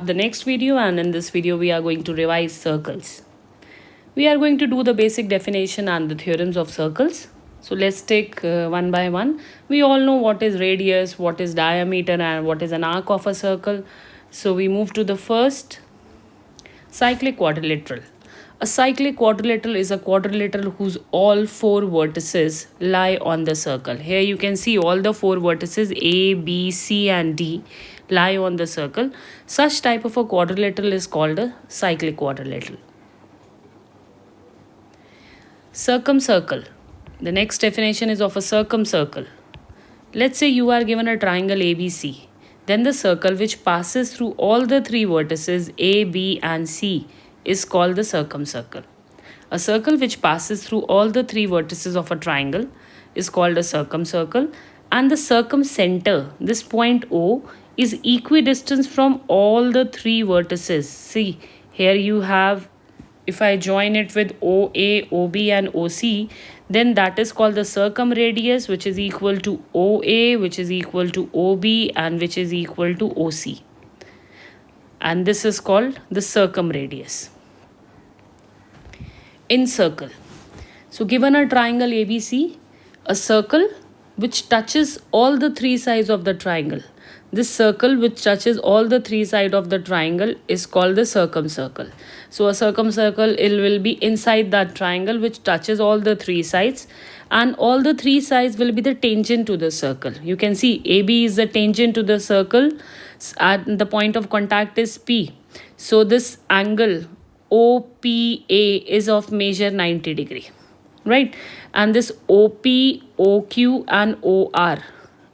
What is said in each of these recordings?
The next video, and in this video we are going to revise circles. We are going to do the basic definition and the theorems of circles. So let's take one by one. We all know what is radius, what is diameter, and what is an arc of a circle. So we move to the first, cyclic quadrilateral. A cyclic quadrilateral is a quadrilateral whose all four vertices lie on the circle. Here you can see all the four vertices A, B, C and D lie on the circle. Such type of a quadrilateral is called a cyclic quadrilateral. Circumcircle. The next definition is of a circumcircle. Let's say you are given a triangle ABC. Then the circle which passes through all the three vertices A, B and C is called the circumcircle. A circle which passes through all the three vertices of a triangle is called a circumcircle, and the circumcenter, this point O, is equidistant from all the three vertices. See, here you have, if I join it with OA, OB and OC, then that is called the circumradius, which is equal to OA, which is equal to OB and which is equal to OC. And this is called the circumradius. Encircle. So given a triangle ABC, a circle which touches all the three sides of the triangle. This circle which touches all the three sides of the triangle is called the circumcircle. So a circumcircle, it will be inside that triangle which touches all the three sides, and all the three sides will be the tangent to the circle. You can see AB is the tangent to the circle and the point of contact is P. So this angle OPA is of measure 90 degree, right? And this OP, OQ and OR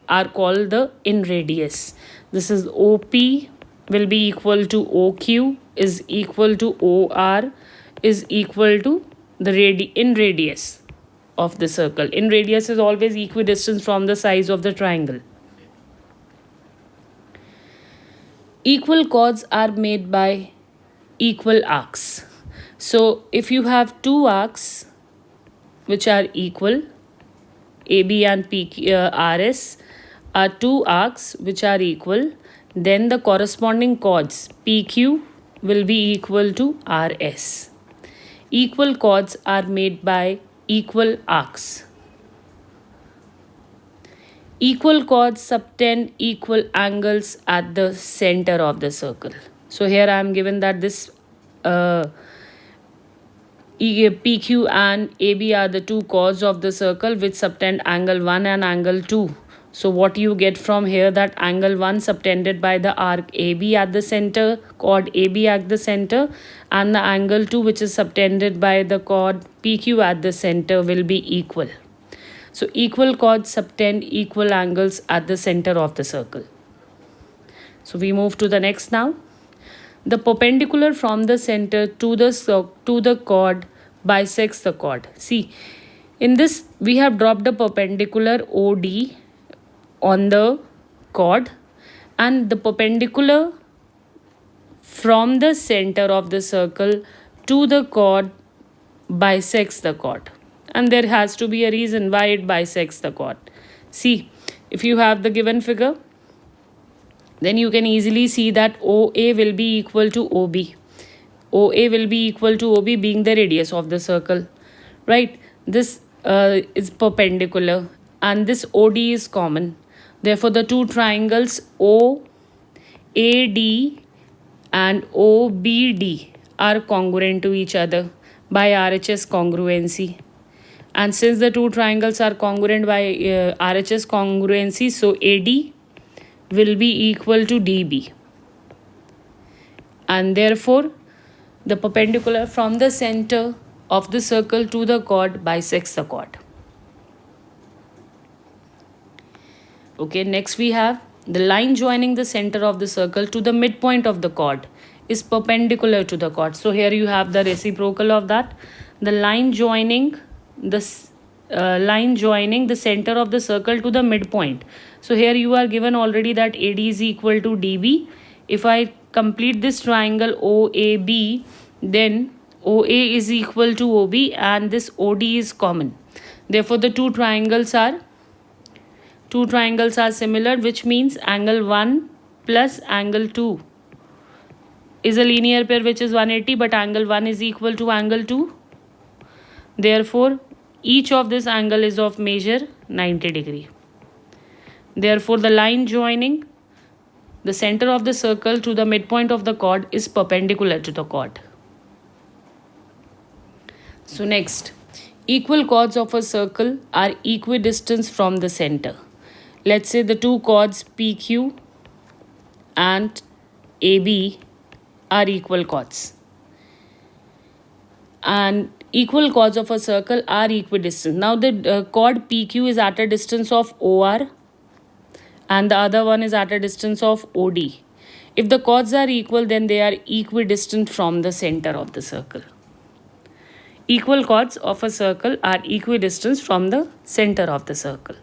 are called the in radius. This is OP will be equal to OQ is equal to OR is equal to the in radius of the circle. In radius is always equidistant from the size of the triangle. Equal chords are made by equal arcs. So if you have two arcs which are equal, AB and RS are two arcs which are equal, then the corresponding chords PQ will be equal to RS. Equal chords are made by equal arcs. Equal chords subtend equal angles at the center of the circle. So here I am given that this PQ and AB are the two chords of the circle which subtend angle 1 and angle 2. So what you get from here, that angle 1 subtended by the arc AB at the center, chord AB at the center, and the angle 2 which is subtended by the chord PQ at the center will be equal. So equal chords subtend equal angles at the center of the circle. So we move to the next now. The perpendicular from the center to the chord bisects the chord. See, in this we have dropped a perpendicular OD on the chord, and the perpendicular from the center of the circle to the chord bisects the chord. And there has to be a reason why it bisects the chord. See, if you have the given figure, then you can easily see that OA will be equal to OB. OA will be equal to OB being the radius of the circle, right? This is perpendicular and this OD is common. Therefore, the two triangles OAD and OBD are congruent to each other by RHS congruency. And since the two triangles are congruent by RHS congruency, so AD will be equal to DB. And therefore, the perpendicular from the center of the circle to the chord bisects the chord. Okay, next we have the line joining the center of the circle to the midpoint of the chord is perpendicular to the chord. So here you have the reciprocal of that. The line joining the center of the circle to the midpoint. So here you are given already that AD is equal to DB. If I complete this triangle OAB, then OA is equal to OB and this OD is common. Therefore, the two triangles are similar, which means angle 1 plus angle 2 is a linear pair which is 180, but angle 1 is equal to angle 2. Therefore, each of this angle is of measure 90 degree. Therefore, the line joining the center of the circle to the midpoint of the chord is perpendicular to the chord. So next, equal chords of a circle are equidistant from the center. Let's say the two chords PQ and AB are equal chords. And equal chords of a circle are equidistant. Now the chord PQ is at a distance of OR and the other one is at a distance of OD. If the chords are equal, then they are equidistant from the center of the circle. Equal chords of a circle are equidistant from the center of the circle.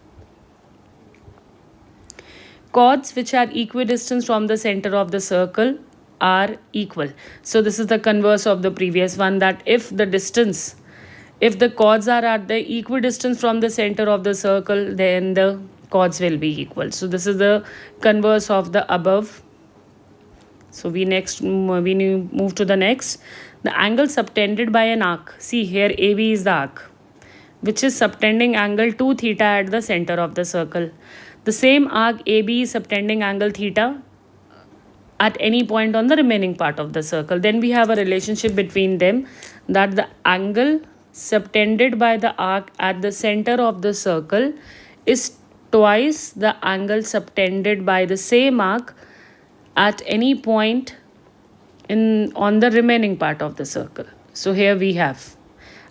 Chords which are equidistant from the center of the circle are equal. So this is the converse of the previous one, that if the chords are at the equidistant from the center of the circle, then the chords will be equal. So this is the converse of the above. So we move to the next. The angle subtended by an arc. See here, AB is the arc, which is subtending angle 2 theta at the center of the circle. The same arc AB is subtending angle theta at any point on the remaining part of the circle. Then we have a relationship between them, that the angle subtended by the arc at the center of the circle is twice the angle subtended by the same arc at any point on the remaining part of the circle. So here we have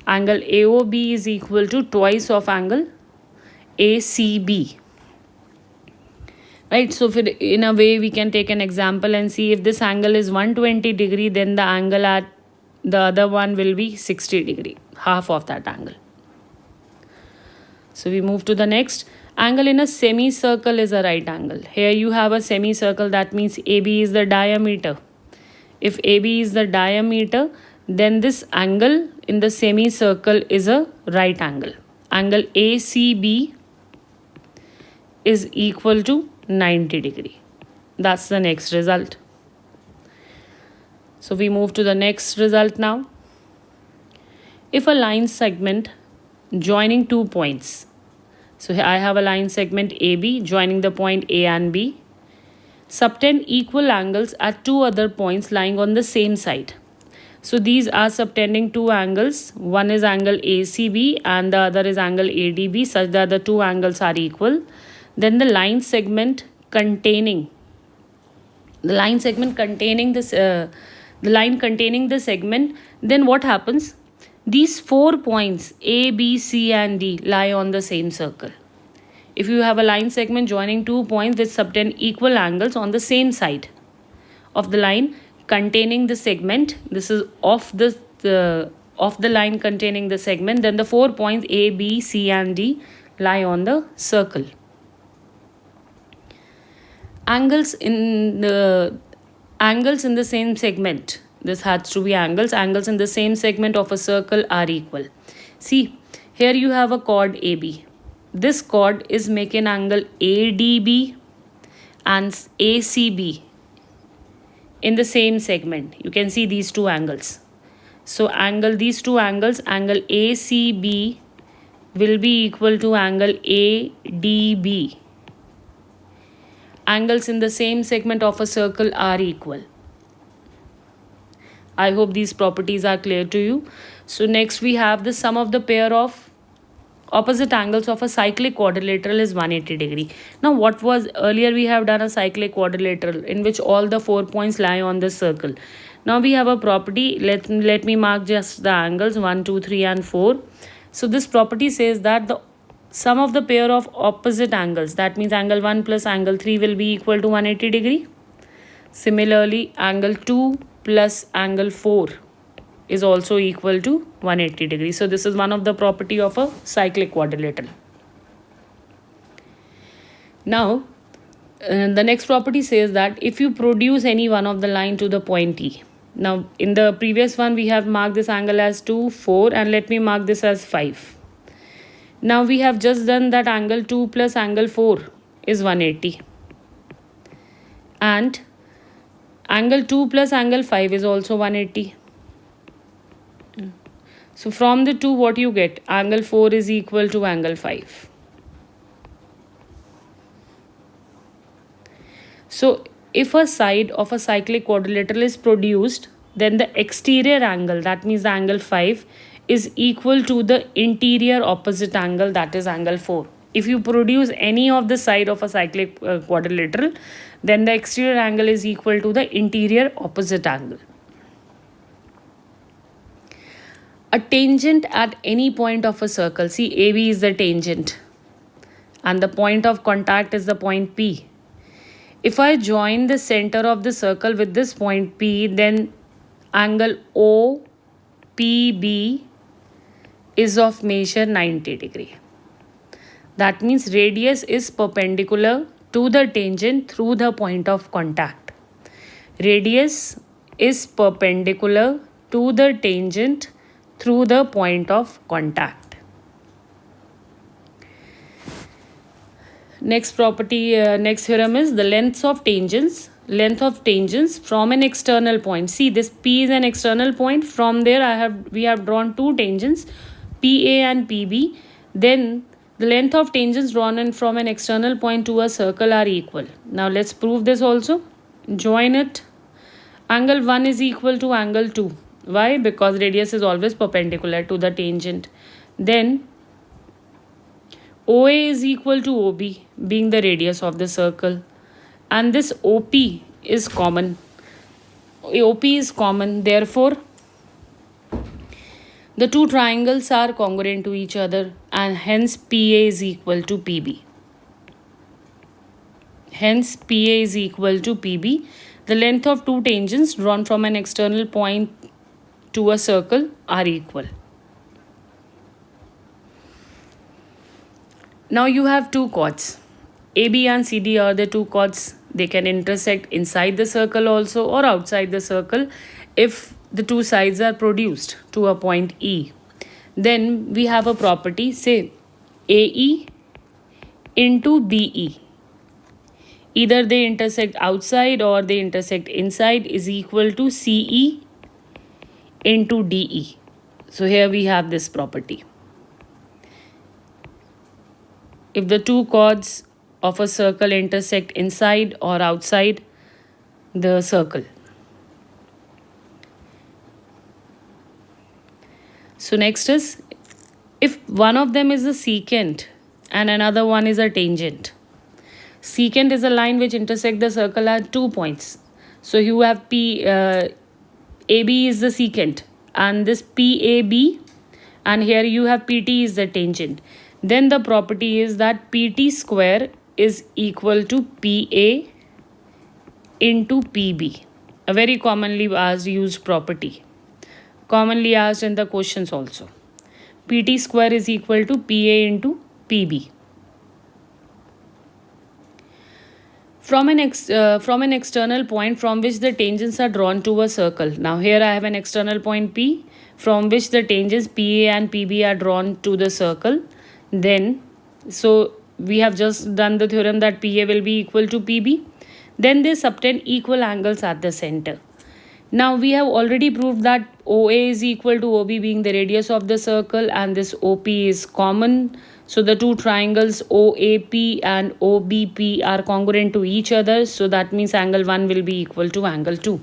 angle AOB is equal to twice of angle ACB. Right, so in a way we can take an example and see if this angle is 120 degree, then the angle at the other one will be 60 degree, half of that angle. So we move to the next. Angle in a semicircle is a right angle. Here you have a semicircle, that means AB is the diameter. If AB is the diameter, then this angle in the semicircle is a right angle. Angle ACB is equal to 90 degree. That's the next result. So we move to the next result now. If a line segment joining 2 points, so here I have a line segment AB joining the point A and B, subtend equal angles at 2 other points lying on the same side. So these are subtending 2 angles. One is angle ACB and the other is angle ADB, such that the 2 angles are equal. Then the line segment containing the line containing the segment, then what happens? These 4 points A, B, C and D lie on the same circle. If you have a line segment joining 2 points which subtend equal angles on the same side of the line containing the segment, this is of the line containing the segment, then the 4 points A, B, C and D lie on the circle. Angles in the same segment, this has to be angles in the same segment of a circle are equal. See, here you have a chord AB. This chord is making angle ADB and ACB in the same segment. You can see these 2 angles. So these 2 angles, angle ACB will be equal to angle ADB. Angles in the same segment of a circle are equal. I hope these properties are clear to you. So next we have the sum of the pair of opposite angles of a cyclic quadrilateral is 180 degree. Now what was earlier, we have done a cyclic quadrilateral in which all the 4 points lie on the circle. Now we have a property, let me mark just the angles 1, 2, 3 and 4. So this property says that the sum of the pair of opposite angles, that means angle 1 plus angle 3 will be equal to 180 degree. Similarly, angle 2 plus angle 4 is also equal to 180 degree. So this is one of the property of a cyclic quadrilateral. Now the next property says that if you produce any one of the line to the point E. Now in the previous one we have marked this angle as 2, 4 and let me mark this as 5. Now we have just done that angle 2 plus angle 4 is 180 and Angle 2 plus angle 5 is also 180. So from the 2, what you get? Angle 4 is equal to angle 5. So if a side of a cyclic quadrilateral is produced, then the exterior angle, that means the angle 5, is equal to the interior opposite angle, that is angle 4. If you produce any of the side of a cyclic quadrilateral, then the exterior angle is equal to the interior opposite angle. A tangent at any point of a circle. See, AB is the tangent and the point of contact is the point P. If I join the center of the circle with this point P, then angle OPB is of measure 90 degree. That means radius is perpendicular to the tangent through the point of contact. Radius is perpendicular to the tangent through the point of contact. Next property, next theorem is the lengths of tangents. Length of tangents from an external point. See, this P is an external point. From there, we have drawn two tangents, PA and PB. Then the length of tangents drawn in from an external point to a circle are equal. Now let's prove this also. Join it. Angle 1 is equal to angle 2. Why? Because radius is always perpendicular to the tangent. Then OA is equal to OB, being the radius of the circle. And this OP is common. OP is common. Therefore, the two triangles are congruent to each other and hence PA is equal to PB. Hence PA is equal to PB. The length of two tangents drawn from an external point to a circle are equal. Now you have two chords. AB and CD are the two chords. They can intersect inside the circle also or outside the circle if the two sides are produced to a point E. Then we have a property, say AE into BE. Either they intersect outside or they intersect inside is equal to CE into DE. So here we have this property. If the two chords of a circle intersect inside or outside the circle. So next is, if one of them is a secant and another one is a tangent. Secant is a line which intersects the circle at 2 points. So you have AB is the secant and this PAB, and here you have PT is the tangent. Then the property is that PT square is equal to PA into PB. A very commonly asked used property. Commonly asked in the questions also. PT square is equal to PA into PB. From an external point from which the tangents are drawn to a circle. Now here I have an external point P from which the tangents PA and PB are drawn to the circle. Then, so we have just done the theorem that PA will be equal to PB. Then they subtend equal angles at the center. Now we have already proved that OA is equal to OB being the radius of the circle and this OP is common. So the two triangles OAP and OBP are congruent to each other. So that means angle 1 will be equal to angle 2.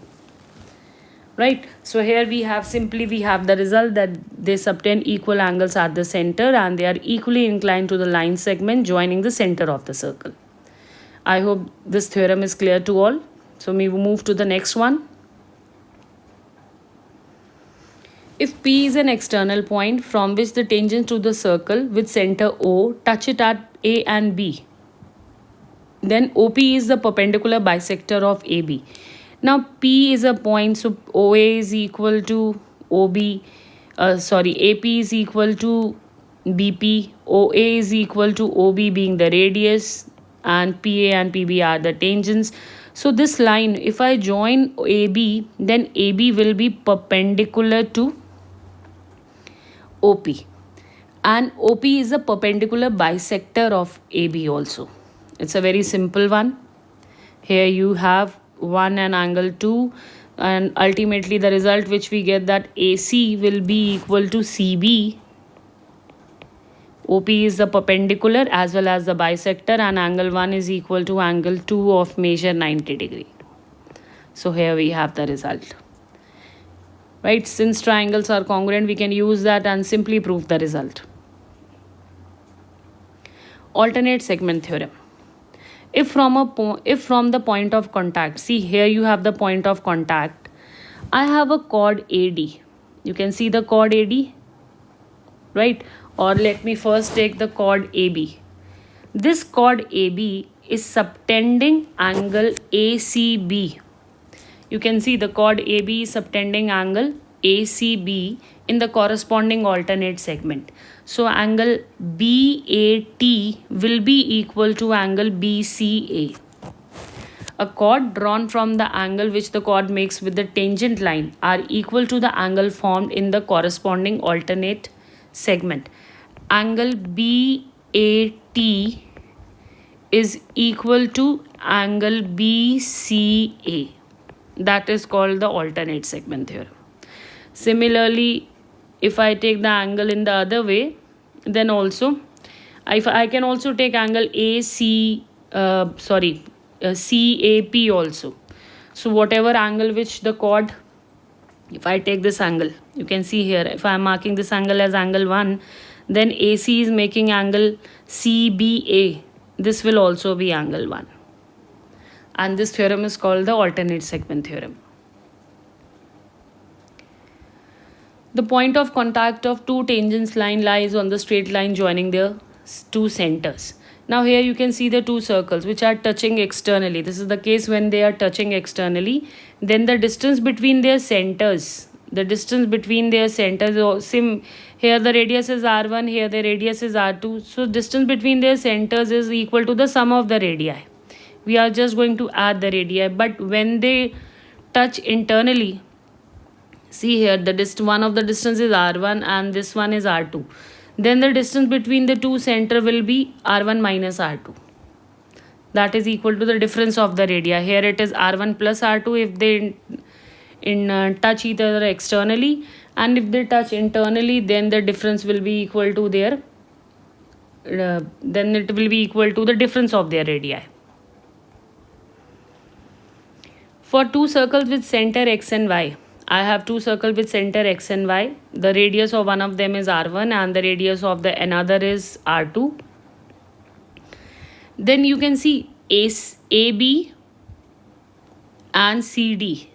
Right? So here we have the result that they subtend equal angles at the center and they are equally inclined to the line segment joining the center of the circle. I hope this theorem is clear to all. So we move to the next one. If P is an external point from which the tangents to the circle with center O touch it at A and B, then OP is the perpendicular bisector of AB. Now P is a point, so OA is equal to AP is equal to BP, OA is equal to OB being the radius and PA and PB are the tangents. So this line, if I join AB, then AB will be perpendicular to OP and OP is a perpendicular bisector of AB also. It's a very simple one. Here you have 1 and angle 2, and ultimately the result which we get that AC will be equal to CB. OP is the perpendicular as well as the bisector, and angle 1 is equal to angle 2 of measure 90 degree. So here we have the result. Right, since triangles are congruent, we can use that and simply prove the result. Alternate segment theorem. If from the point of contact, see here you have the point of contact, I have a chord AD. You can see the chord AD, right? Or let me first take the chord AB. This chord AB is subtending angle ACB. You can see the chord AB is subtending angle ACB in the corresponding alternate segment. So angle BAT will be equal to angle BCA. A chord drawn from the angle which the chord makes with the tangent line are equal to the angle formed in the corresponding alternate segment. Angle BAT is equal to angle BCA. That is called the alternate segment theorem. Similarly, if I take the angle in the other way, then also I can also take angle CAP also. So whatever angle which the chord, if I take this angle, you can see here, if I am marking this angle as angle 1, then AC is making angle CBA. This will also be angle 1. And this theorem is called the alternate segment theorem. The point of contact of two tangents line lies on the straight line joining their two centers. Now here you can see the two circles which are touching externally. This is the case when they are touching externally. Then the distance between their centers, here the radius is R1, here the radius is R2. So distance between their centers is equal to the sum of the radii. We are just going to add the radii, but when they touch internally, see here one of the distance is R1 and this one is R2. Then the distance between the two center will be R1 minus R2. That is equal to the difference of the radii. Here it is R1 plus R2 if they touch each other externally, and if they touch internally, then the difference will be equal to their then it will be equal to the difference of their radii. For two circles with center x and y, I have two circles with center x and y. The radius of one of them is R1 and the radius of the another is R2. Then you can see AB and CD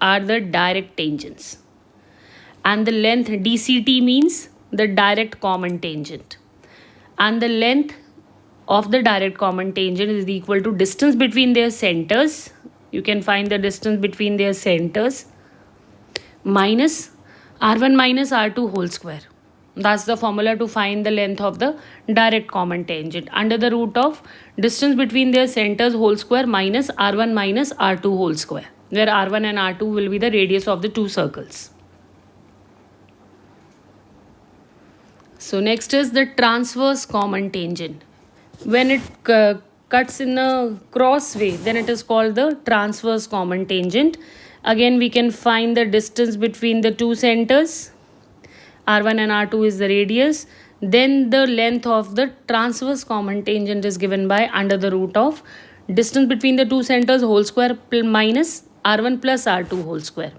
are the direct tangents. And the length DCT means the direct common tangent. And the length of the direct common tangent is equal to distance between their centers. You can find the distance between their centers minus R1 minus R2 whole square. That's the formula to find the length of the direct common tangent, under the root of distance between their centers whole square minus R1 minus R2 whole square, where R1 and R2 will be the radius of the two circles. So next is the transverse common tangent. When it cuts in a cross way, then it is called the transverse common tangent. Again, we can find the distance between the two centers. R1 and R2 is the radius. Then the length of the transverse common tangent is given by under the root of distance between the two centers whole square minus R1 plus R2 whole square.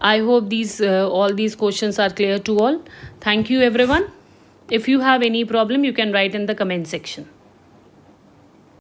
I hope all these questions are clear to all. Thank you everyone. If you have any problem, you can write in the comment section.